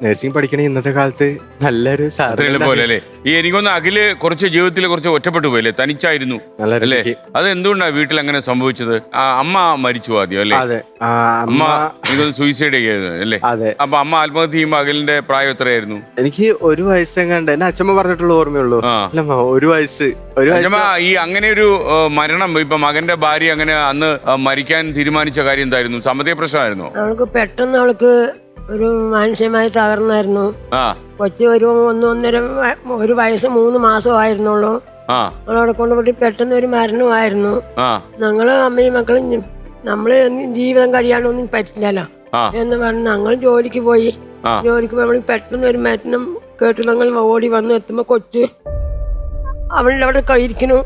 Nursing പഠിക്കണ ഇന്നത്തെ കാലത്ത് നല്ലൊരു പോലെ അല്ലേ? ഈ എനിക്കൊന്ന് അഖില് കുറച്ച് ജീവിതത്തിൽ കുറച്ച് ഒറ്റപ്പെട്ടു പോയല്ലേ, തനിച്ചായിരുന്നു അല്ലേ? അത് എന്തുകൊണ്ടാണ് വീട്ടിൽ അങ്ങനെ സംഭവിച്ചത്? അമ്മ മരിച്ചു ആദ്യം അല്ലേ? അതെ, അമ്മ എനിക്കൊന്ന് സൂയിസൈഡ് ചെയ്യായിരുന്നു അല്ലേ? അതെ. അപ്പൊ അമ്മ ആത്മഹത്യ ചെയ്യുമ്പോ അഖിലിന്റെ പ്രായം എത്രയായിരുന്നു? എനിക്ക് 1 വയസ്സെങ്ങാണ്ട് എന്നെ അച്ഛമ്മ പറഞ്ഞിട്ടുള്ള ഓർമ്മയുള്ളൂ. അല്ലമ്മ 1 വയസ്സ്. ഈ അങ്ങനെ ഒരു മരണം, ഇപ്പൊ മകന്റെ ഭാര്യ അങ്ങനെ അന്ന് മരിക്കാൻ തീരുമാനിച്ച കാര്യം എന്തായിരുന്നു? സാമ്പത്തിക പ്രശ്നമായിരുന്നു? അവൾക്ക് പെട്ടെന്ന് അവൾക്ക് ഒരു മാനസികമായി തകർന്നായിരുന്നു. കൊച്ചു ഒരു 1 വയസ്സ് 3 മാസമായിരുന്നുള്ളൂ. അവളവിടെ കൊണ്ടുപോയി പെട്ടെന്ന് ഒരു മരണമായിരുന്നു. ഞങ്ങള് അമ്മയും മക്കളും നമ്മള് ജീവിതം കഴിയാനൊന്നും പറ്റില്ലല്ലോ എന്ന് പറഞ്ഞ് ഞങ്ങൾ ജോലിക്ക് പോയി. ജോലിക്ക് പോയി പെട്ടെന്ന് ഒരു മരണം കേട്ടു. ഞങ്ങൾ ഓടി വന്ന് എത്തുമ്പോ കൊച്ചു അവളുടെ അവിടെ കഴിയിരിക്കുന്നു.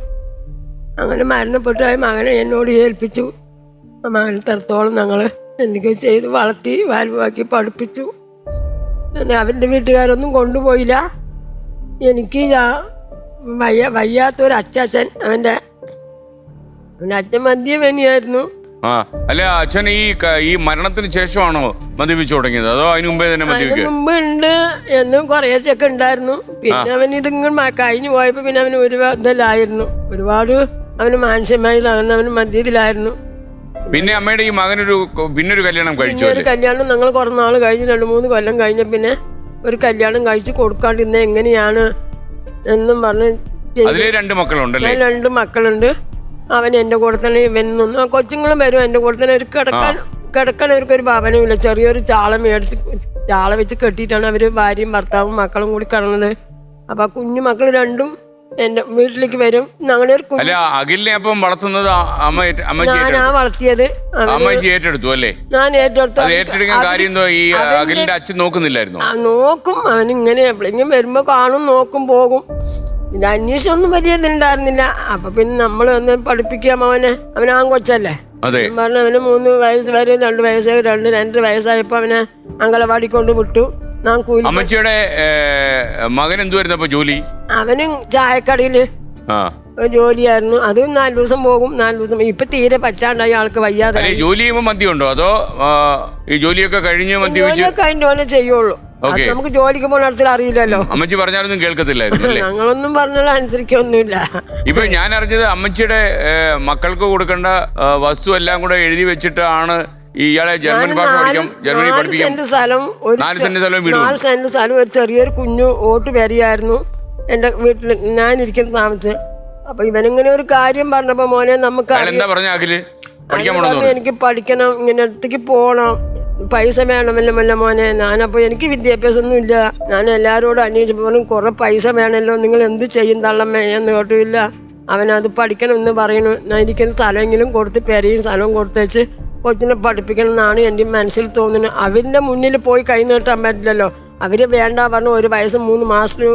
അങ്ങനെ മരണപ്പെട്ടു. മകനെ എന്നോട് ഏൽപ്പിച്ചു. മകനെ തരത്തോളം ഞങ്ങള് എന്തൊക്കെയോ ചെയ്ത് വളർത്തി വാൽവാക്കി പഠിപ്പിച്ചു. അവൻ്റെ വീട്ടുകാരൊന്നും കൊണ്ടുപോയില്ല. എനിക്ക് വയ്യാത്തൊരു അച്ചാച്ചൻ, അവൻ്റെ അച്ഛൻ മദ്യപനിയായിരുന്നു. അല്ല, അച്ഛൻ ഈ മരണത്തിന് ശേഷമാണോ മദ്യപിച്ചു തുടങ്ങിയത്, അതോ അതിന് മുമ്പേ തന്നെ മദ്യപിക്കും? മുമ്പ് ഉണ്ട് എന്നും കുറേശ്ശൊക്കെ ഉണ്ടായിരുന്നു. പിന്നെ അവൻ ഇതിങ്ങനെ കഴിഞ്ഞു പോയപ്പോ പിന്നെ അവന് ഒരു ഇതിലായിരുന്നു. ഒരുപാട് അവന് മാനസികമായി തകർന്ന് അവന് മദ്യത്തിലായിരുന്നു. പിന്നെ അമ്മയുടെ ഈ മകനൊരു പിന്നൊരു കല്യാണം കഴിച്ചു. ഒരു കല്യാണം ഞങ്ങൾ കുറേ നാൾ കഴിഞ്ഞ് 2-3 കൊല്ലം കഴിഞ്ഞ പിന്നെ ഒരു കല്യാണം കഴിച്ചു കൊടുക്കാണ്ടിരുന്ന എങ്ങനെയാണ് എന്നും പറഞ്ഞ് 2 മക്കളുണ്ടല്ലേ? 2 മക്കളുണ്ട്. അവൻ എൻ്റെ കൂടെ തന്നെ ഇവനൊന്നും കൊച്ചുങ്ങളും വരും എൻ്റെ കൂടെ തന്നെ. ഒരു കിടക്കാൻ അവർക്കൊരു ഭവനമില്ല. ചെറിയൊരു ചാള വെച്ച് കെട്ടിയിട്ടാണ് അവര് ഭാര്യയും ഭർത്താവും മക്കളും കൂടി കിടന്നത്. അപ്പൊ കുഞ്ഞു മക്കൾ 2 എന്റെ വീട്ടിലേക്ക് വരും. അഖിലിനെ അപ്പം വളർത്തുന്നത് ഞാനാ വളർത്തിയത്. ഏറ്റെടുത്തു അല്ലേ? ഞാൻ ഏറ്റെടുത്തു. ഏറ്റെടുക്കാൻ കാര്യം എന്തോ? ഈ അഖിലിന്റെ അച്ഛൻ നോക്കുന്നില്ലായിരുന്നു? നോക്കും. അവൻ ഇങ്ങനെ എപ്പോഴെങ്കിലും വരുമ്പോ കാണും, നോക്കും, പോകും. ഇത് അന്വേഷണമൊന്നും വലിയ ഇതുണ്ടായിരുന്നില്ല. അപ്പൊ പിന്നെ നമ്മൾ ഒന്ന് പഠിപ്പിക്കാം അവനെ. അവൻ ആൺകൊച്ചല്ലേ പറഞ്ഞ അവന് 3 വയസ്സ് വരെ 2 വയസ്സ് 2 വയസ്സായപ്പോ അവനെ അങ്കലവാടി കൊണ്ട് വിട്ടു. അമ്മച്ചിയുടെ മകൻ എന്തുവായിരുന്നു അപ്പൊ ജോലി? അവനും ചായക്കടയില് ജോലിയായിരുന്നു. അതും 4 ദിവസം പോകും, 4 ദിവസം. ഇപ്പൊ തീരെ പച്ചാണ്ടായി, ആൾക്ക് വയ്യാതെ. ജോലി ചെയ്യുമ്പോ മദ്യമുണ്ടോ, അതോ ഈ ജോലിയൊക്കെ കഴിഞ്ഞ് കഴിഞ്ഞോനെ ചെയ്യുള്ളൂ? നമുക്ക് ജോലിക്ക് പോകുന്നിടത്തിൽ അറിയില്ലല്ലോ. അമ്മച്ചി പറഞ്ഞാലൊന്നും കേൾക്കത്തില്ലായിരുന്നു. ഞങ്ങളൊന്നും പറഞ്ഞാൽ അനുസരിക്കൊന്നുമില്ല. ഇപ്പൊ ഞാൻ അറിഞ്ഞത് അമ്മച്ചിയുടെ മക്കൾക്ക് കൊടുക്കേണ്ട വസ്തു എല്ലാം കൂടെ എഴുതി വെച്ചിട്ടാണ് ഇയാളെ ജർമ്മൻ ഭാഷ പഠിക്കാം, ജർമ്മനി പഠിപ്പിക്കാം. 4 സെന്റ് സ്ഥലം ഒരു ചെറിയൊരു കുഞ്ഞു ഓട്ട് വരികയായിരുന്നു എന്റെ വീട്ടിൽ ഞാൻ ഇരിക്കുന്ന താമസിച്ച്. അപ്പൊ ഇവനിങ്ങനെ ഒരു കാര്യം പറഞ്ഞപ്പോ മോനെ നമുക്ക് എനിക്ക് പഠിക്കണം, ഇങ്ങനെ അടുത്തേക്ക് പോണം, പൈസ വേണമല്ലോ മോനെ. ഞാനപ്പോ എനിക്ക് വിദ്യാഭ്യാസം ഒന്നും ഇല്ല. ഞാൻ എല്ലാരോടും അന്വേഷിച്ചപ്പോഴും കുറെ പൈസ വേണമല്ലോ, നിങ്ങൾ എന്ത് ചെയ്യും തള്ളമ്മേ എന്ന് കേട്ടില്ല. അവനത് പഠിക്കണം എന്ന് പറയുന്നു. ഞാൻ ഇരിക്കുന്ന സ്ഥലമെങ്കിലും കൊടുത്ത് പെരയും സ്ഥലവും കൊടുത്തേച്ച് കൊച്ചിനെ പഠിപ്പിക്കണം എന്നാണ് എൻ്റെ മനസ്സിൽ തോന്നുന്നത്. അവരുടെ മുന്നിൽ പോയി കൈ നീട്ടാൻ പറ്റില്ലല്ലോ. അവര് വേണ്ട പറഞ്ഞു 1 വയസ്സ് 3 മാസത്തിന്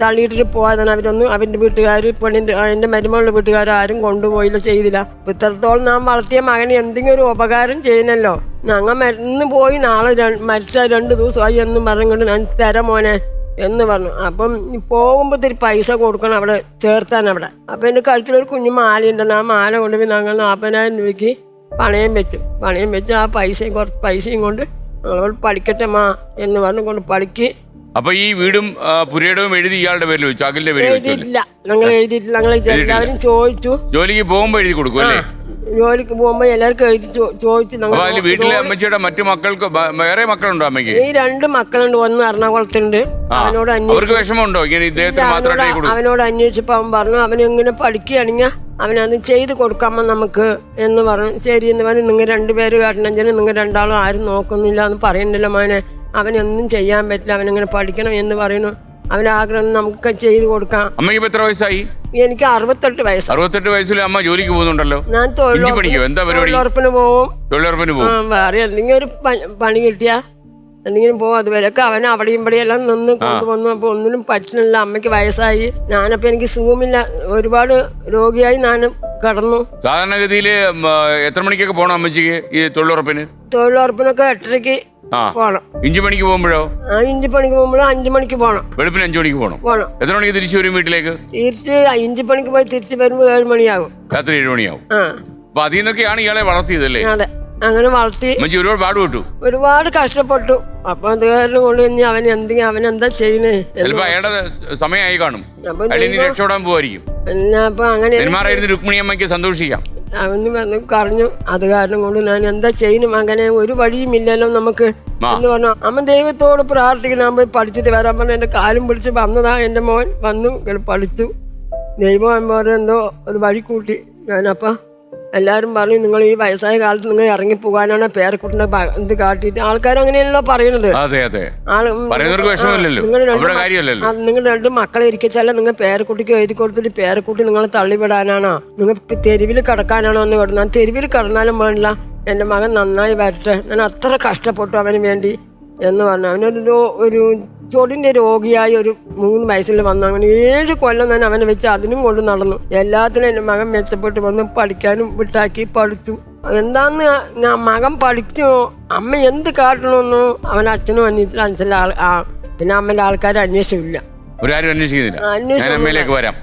തള്ളിയിട്ടിട്ട് പോയതാണ്. അവരൊന്നും അവൻ്റെ വീട്ടുകാർ, പെണ്ണിൻ്റെ എൻ്റെ മരുമകളുടെ വീട്ടുകാർ ആരും കൊണ്ടുപോയില്ല, ചെയ്തില്ല. ഇത്രത്തോളം നാം വളർത്തിയ മകന് എന്തെങ്കിലും ഒരു ഉപകാരം ചെയ്യുന്നല്ലോ. ഞങ്ങൾ മരുന്ന് പോയി നാളെ മരിച്ച 2 ദിവസമായി എന്നും പറഞ്ഞുകൊണ്ട് ഞാൻ തരാം മോനെ എന്ന് പറഞ്ഞു. അപ്പം പോകുമ്പോൾ ഇത്തിരി പൈസ കൊടുക്കണം അവിടെ ചേർത്താൻ അവിടെ. അപ്പം എൻ്റെ കഴുത്തിലൊരു കുഞ്ഞു മാലയുണ്ടെന്ന്. ആ മാല കൊണ്ടുപോയി ഞങ്ങൾ 40,000 രൂപയ്ക്ക് പണയം വെച്ച് ആ കുറച്ച് പൈസയും കൊണ്ട് ഞങ്ങൾ പഠിക്കട്ടെ മാ എന്ന് പറഞ്ഞു കൊണ്ട് പഠിക്ക്. അപ്പൊ ഈ വീടും പുരയിടവും എഴുതി ഇയാളുടെ പേരിൽ വെച്ചു, അഖിലിന്റെ പേരിൽ എഴുതിയിട്ടില്ല. ഞങ്ങൾ എഴുതിയിട്ടില്ല. ഞങ്ങൾ എല്ലാവരും ചോദിച്ചു. ജോലിക്ക് പോകുമ്പോ എഴുതി കൊടുക്കും അല്ലേ? ജോലിക്ക് പോകുമ്പോ എല്ലാവർക്കും എഴുതി ചോദിച്ചു. വീട്ടിലെ അമ്മച്ചിയുടെ മറ്റു മക്കൾക്ക് വേറെ മക്കളുണ്ടോ അമ്മയ്ക്ക്? ഈ 2 മക്കളുണ്ട്. ഒന്ന് എറണാകുളത്തുണ്ട്. അവനോട് വിഷമമുണ്ടോ ഇങ്ങനെ ഇദ്ദേഹത്തിന് മാത്രം? അവനോട് അന്വേഷിച്ചപ്പോ അവൻ പറഞ്ഞു അവനെങ്ങനെ പഠിക്കുകയാണെങ്കിൽ അവനത് ചെയ്ത് കൊടുക്കാമോ നമുക്ക് എന്ന് പറഞ്ഞു. ശരി എന്ന് പറഞ്ഞു. നിങ്ങൾ 2 പേര് കാട്ടണമെങ്കിൽ നിങ്ങൾ 2 ആരും നോക്കുന്നില്ല എന്ന് പറയണ്ടല്ലോ മോനെ. അവനൊന്നും ചെയ്യാൻ പറ്റില്ല, അവനിങ്ങനെ പഠിക്കണം എന്ന് പറയുന്നു. അവന്റെ ആഗ്രഹം നമുക്ക് ചെയ്ത് കൊടുക്കാം. അമ്മയ്ക്ക് എത്ര വയസ്സായി? എനിക്ക് 68 വയസ്സ്. 68 വയസ്സിൽ അമ്മ ജോലിക്ക് പോകുന്നുണ്ടല്ലോ. ഞാൻ തൊഴിലുറപ്പിന് പോകും. വേറെ എന്തെങ്കിലും ഒരു പണി കിട്ടിയാ എന്തെങ്കിലും പോകും. അതുവരെയൊക്കെ അവൻ അവിടെയും ഇവിടെയെല്ലാം നിന്ന് കൊണ്ടുവന്നു. അപ്പൊ ഒന്നിനും പറ്റുന്നില്ല. അമ്മയ്ക്ക് വയസ്സായി. ഞാനപ്പോ എനിക്ക് സുഖമില്ല, ഒരുപാട് രോഗിയായി ഞാൻ കടന്നു. സാധാരണഗതിയില് എത്ര മണിക്കൊക്കെ പോകണം അമ്മച്ചിക്ക് ഈ തൊഴിലുറപ്പിന്? തൊഴിലുറപ്പിനൊക്കെ 8:30 പോണം. ഇഞ്ചി പണിക്ക് പോകുമ്പോഴോ? ഇഞ്ചി പണിക്ക് പോകുമ്പോഴോ 5 മണിക്ക് പോണം. വെളുപ്പിന് 5 മണിക്ക് പോണം. എത്ര മണിക്ക് തിരിച്ചു വരും വീട്ടിലേക്ക്? തിരിച്ച് ഇഞ്ചി പണിക്ക് പോയി തിരിച്ചു വരുമ്പോ 7 മണിയാകും. രാത്രി 7 മണിയാവും. അപ്പൊ അതിൽ നിന്നൊക്കെയാണ് ഇയാളെ വളർത്തിയതല്ലേ? അതെ. അങ്ങനെ വളർത്തി അമ്മച്ചി ഒരുപാട് പാടുപെട്ടു, ഒരുപാട് കഷ്ടപ്പെട്ടു. അപ്പൊ അത് കാരണം കൊണ്ട് ഇനി അവൻ എന്താ ചെയ്യുന്നേ? ചിലപ്പോ അയാളുടെ സമയമായി കാണും, അപ്പൊ അയാൾ ഇനി രക്ഷപ്പെടാൻ പോവായിരിക്കും. അപ്പൊ അങ്ങനെ നെന്മാറായിരുന്നു രുക്മിണി അമ്മയ്ക്ക് സന്തോഷിക്കാം. അവന് വന്ന് പറഞ്ഞു. അത് കാരണം കൊണ്ട് ഞാൻ എന്താ ചെയ്യുന്നു മകനെ, ഒരു വഴിയുമില്ലല്ലോ നമുക്ക് എന്ന് പറഞ്ഞു. അമ്മ ദൈവത്തോട് പ്രാർത്ഥിക്കണം, ഞാൻ പോയി പഠിച്ചിട്ട് വരാൻ പറഞ്ഞു. എന്റെ കാലും പിടിച്ച് വന്നതാ എന്റെ മോൻ, വന്നു പഠിച്ചു. ദൈവം എന്തോ ഒരു വഴി കൂട്ടി. ഞാനപ്പ എല്ലാവരും പറഞ്ഞു, നിങ്ങൾ ഈ വയസ്സായ കാലത്ത് നിങ്ങൾ ഇറങ്ങി പോകാനാണ് പേരക്കുട്ടിനെ ഇത് കാട്ടിയിട്ട്. ആൾക്കാർ അങ്ങനെയല്ലോ പറയുന്നത്. നിങ്ങൾ രണ്ട് മക്കളെ ഇരിക്കച്ചാലും നിങ്ങൾ പേരക്കുട്ടിക്ക് എഴുതി കൊടുത്തിട്ട് പേരക്കുട്ടി നിങ്ങളെ തള്ളിവിടാനാണോ, നിങ്ങൾ തെരുവിൽ കിടക്കാനാണോ എന്ന് പറഞ്ഞു. ഞാൻ തെരുവിൽ കിടന്നാലും വേണ്ടില്ല, എൻ്റെ മകൻ നന്നായി വരട്ടെ, ഞാൻ അത്ര കഷ്ടപ്പെട്ടു അവന് വേണ്ടി എന്ന് പറഞ്ഞു. അവനൊരു ചൊടിന്റെ രോഗിയായി ഒരു 3 വയസ്സിൽ വന്നു. അങ്ങനെ 7 കൊല്ലം ഞാൻ അവനെ വെച്ച് അതിനും കൊണ്ട് നടന്നു. എല്ലാത്തിനും എൻ്റെ മകൻ മെച്ചപ്പെട്ട് വന്ന് പഠിക്കാനും വിട്ടാക്കി പഠിച്ചു. എന്താന്ന് ഞാൻ മകൻ പഠിച്ചു, അമ്മ എന്ത് കാട്ടണമെന്നു അവൻ അച്ഛനും അന്വേഷിച്ചില്ല. പിന്നെ അമ്മന്റെ ആൾക്കാർ അന്വേഷിച്ചില്ല. അന്വേഷിക്കുന്നില്ല.